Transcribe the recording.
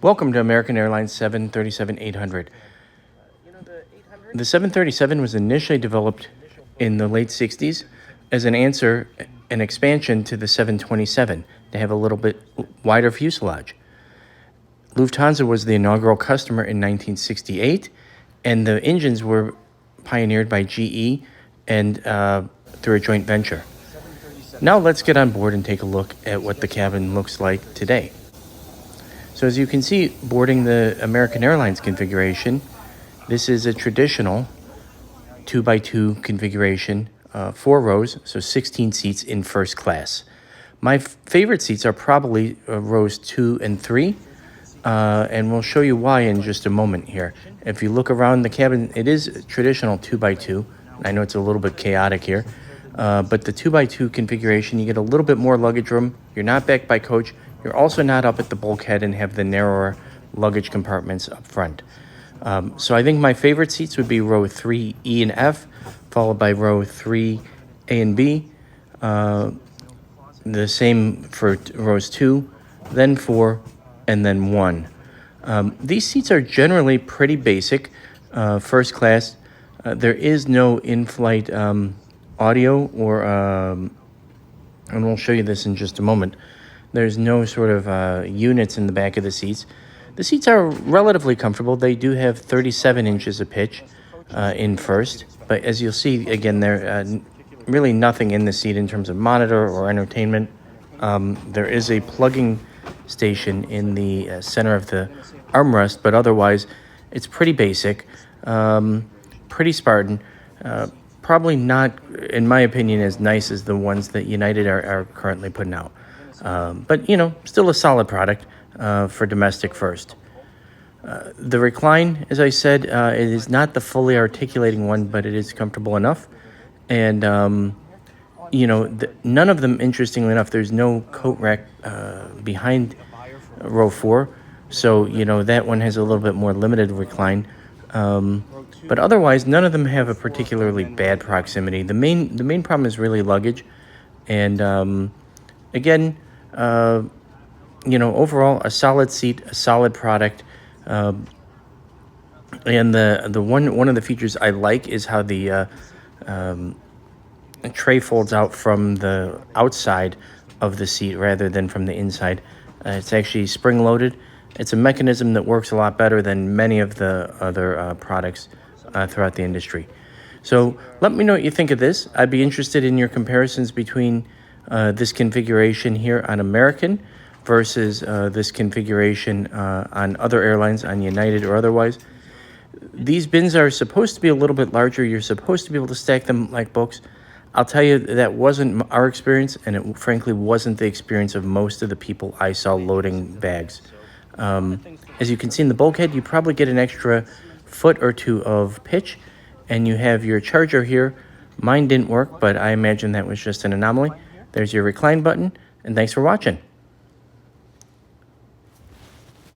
Welcome to American Airlines 737-800. The 737 was initially developed in the late 60s as an expansion to the 727 to have a little bit wider fuselage. Lufthansa was the inaugural customer in 1968, and the engines were pioneered by GE and through a joint venture. Now let's get on board and take a look at what the cabin looks like today. So as you can see, boarding the American Airlines configuration, this is a traditional 2x2 configuration, 4 rows, so 16 seats in first class. My favorite seats are probably rows 2 and 3, and we'll show you why in just a moment here. If you look around the cabin, it is traditional 2x2. I know it's a little bit chaotic here, but the 2x2 configuration, you get a little bit more luggage room. You're not backed by coach. You're also not up at the bulkhead and have the narrower luggage compartments up front. So I think my favorite seats would be row 3, E and F, followed by row 3, A and B. The same for rows 2, then 4, and then 1. These seats are generally pretty basic, first class. There is no in-flight audio and we'll show you this in just a moment. There's no sort of units in the back of the seats. The seats are relatively comfortable. They do have 37 inches of pitch in first, but as you'll see, again, there's really nothing in the seat in terms of monitor or entertainment. There is a plugging station in the center of the armrest, but otherwise, it's pretty basic, pretty Spartan. Probably not, in my opinion, as nice as the ones that United are currently putting out. But, you know, still a solid product for domestic first. The recline, as I said, it is not the fully articulating one, but it is comfortable enough. And, you know, none of them, interestingly enough, there's no coat rack behind row 4. So, you know, that one has a little bit more limited recline. But otherwise, none of them have a particularly bad proximity. The main problem is really luggage. And, again, you know, overall, a solid seat, a solid product. And the one of the features I like is how the tray folds out from the outside of the seat rather than from the inside. It's actually spring-loaded. It's a mechanism that works a lot better than many of the other products throughout the industry. So let me know what you think of this. I'd be interested in your comparisons between this configuration here on American versus this configuration on other airlines, on United or otherwise. These bins are supposed to be a little bit larger. You're supposed to be able to stack them like books. I'll tell you, that wasn't our experience, and it frankly wasn't the experience of most of the people I saw loading bags. As you can see in the bulkhead, you probably get an extra foot or 2 of pitch, and you have your charger here. Mine didn't work, but I imagine that was just an anomaly. There's your recline button, and thanks for watching.